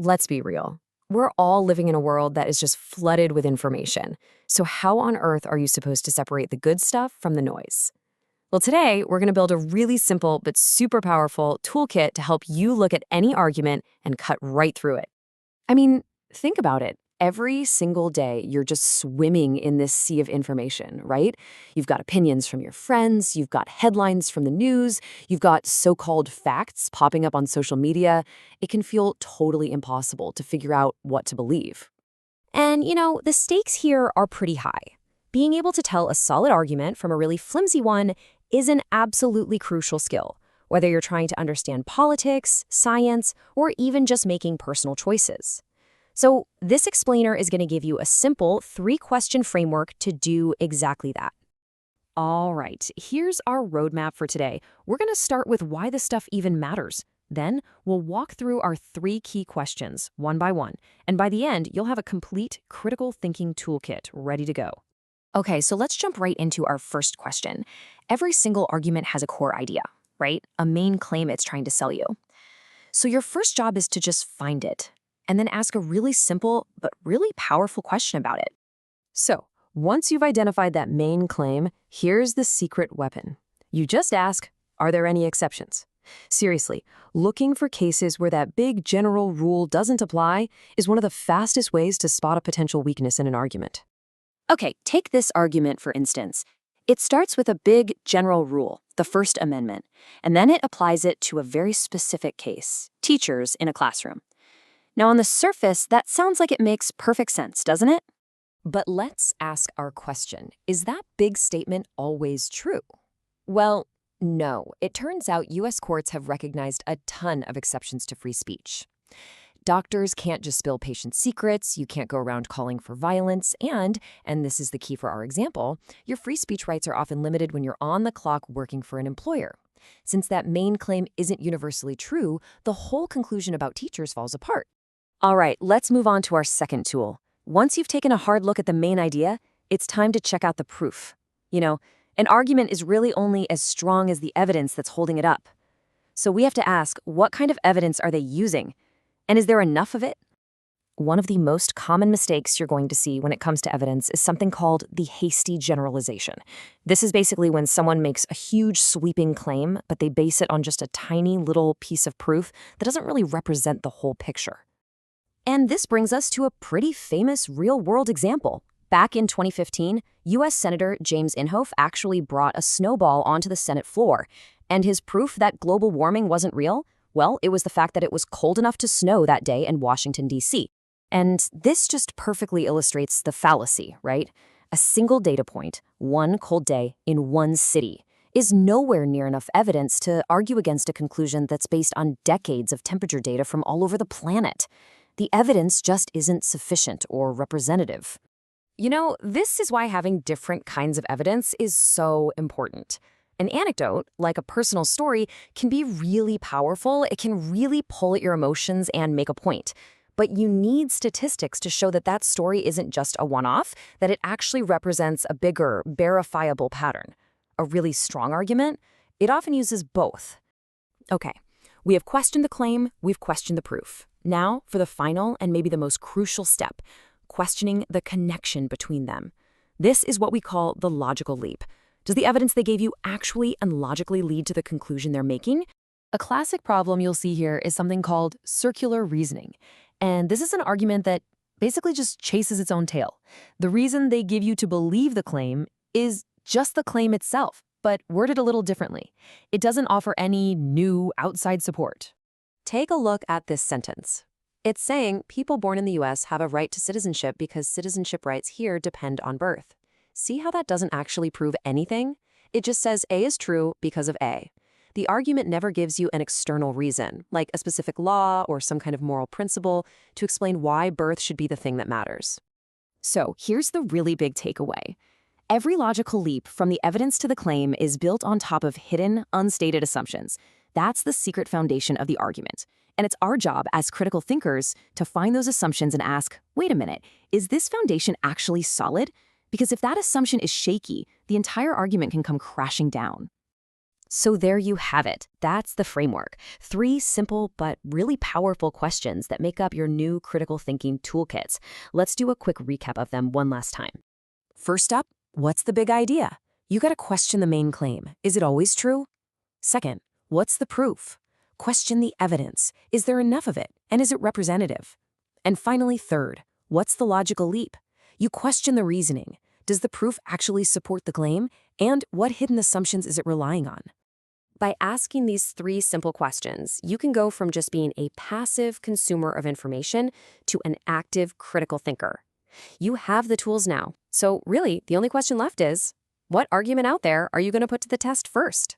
let's be real. We're all living in a world that is just flooded with information. So how on earth are you supposed to separate the good stuff from the noise? Well, today, we're going to build a really simple but super powerful toolkit to help you look at any argument and cut right through it. I mean, think about it. Every single day, you're just swimming in this sea of information, right? You've got opinions from your friends, you've got headlines from the news, you've got so-called facts popping up on social media. It can feel totally impossible to figure out what to believe. And, the stakes here are pretty high. Being able to tell a solid argument from a really flimsy one is an absolutely crucial skill, whether you're trying to understand politics, science, or even just making personal choices. So this explainer is going to give you a simple 3-question framework to do exactly that. All right, here's our roadmap for today. We're going to start with why this stuff even matters. Then we'll walk through our 3 key questions one by one. And by the end, you'll have a complete critical thinking toolkit ready to go. Okay, so let's jump right into our first question. Every single argument has a core idea, right? A main claim it's trying to sell you. So your first job is to just find it, and then ask a really simple but really powerful question about it. So, once you've identified that main claim, here's the secret weapon. You just ask, are there any exceptions? Seriously, looking for cases where that big general rule doesn't apply is one of the fastest ways to spot a potential weakness in an argument. Okay, take this argument for instance. It starts with a big general rule, the First Amendment, and then it applies it to a very specific case, teachers in a classroom. Now, on the surface, that sounds like it makes perfect sense, doesn't it? But let's ask our question. Is that big statement always true? Well, no. It turns out U.S. courts have recognized a ton of exceptions to free speech. Doctors can't just spill patient secrets, you can't go around calling for violence, and this is the key for our example, your free speech rights are often limited when you're on the clock working for an employer. Since that main claim isn't universally true, the whole conclusion about teachers falls apart. All right, let's move on to our second tool. Once you've taken a hard look at the main idea, it's time to check out the proof. An argument is really only as strong as the evidence that's holding it up. So we have to ask, what kind of evidence are they using? And is there enough of it? One of the most common mistakes you're going to see when it comes to evidence is something called the hasty generalization. This is basically when someone makes a huge sweeping claim, but they base it on just a tiny little piece of proof that doesn't really represent the whole picture. And this brings us to a pretty famous real-world example. Back in 2015, U.S. Senator James Inhofe actually brought a snowball onto the Senate floor, and his proof that global warming wasn't real? Well, it was the fact that it was cold enough to snow that day in Washington, D.C. And this just perfectly illustrates the fallacy, right? A single data point, one cold day in one city, is nowhere near enough evidence to argue against a conclusion that's based on decades of temperature data from all over the planet. The evidence just isn't sufficient or representative. This is why having different kinds of evidence is so important. An anecdote, like a personal story, can be really powerful. It can really pull at your emotions and make a point. But you need statistics to show that that story isn't just a one-off, that it actually represents a bigger, verifiable pattern. A really strong argument? It often uses both. Okay, we have questioned the claim, we've questioned the proof. Now, for the final and maybe the most crucial step, questioning the connection between them. This is what we call the logical leap. Does the evidence they gave you actually and logically lead to the conclusion they're making? A classic problem you'll see here is something called circular reasoning. And this is an argument that basically just chases its own tail. The reason they give you to believe the claim is just the claim itself, but worded a little differently. It doesn't offer any new outside support. Take a look at this sentence. It's saying people born in the U.S. have a right to citizenship because citizenship rights here depend on birth. See how that doesn't actually prove anything? It just says A is true because of A. The argument never gives you an external reason, like a specific law or some kind of moral principle, to explain why birth should be the thing that matters. So here's the really big takeaway. Every logical leap from the evidence to the claim is built on top of hidden, unstated assumptions. That's the secret foundation of the argument. And it's our job as critical thinkers to find those assumptions and ask, wait a minute, is this foundation actually solid? Because if that assumption is shaky, the entire argument can come crashing down. So there you have it. That's the framework. 3 simple but really powerful questions that make up your new critical thinking toolkits. Let's do a quick recap of them one last time. First up, what's the big idea? You got to question the main claim. Is it always true? Second, what's the proof? Question the evidence. Is there enough of it? And is it representative? And finally, third, what's the logical leap? You question the reasoning. Does the proof actually support the claim? And what hidden assumptions is it relying on? By asking these 3 simple questions, you can go from just being a passive consumer of information to an active critical thinker. You have the tools now. So really, the only question left is, what argument out there are you going to put to the test first?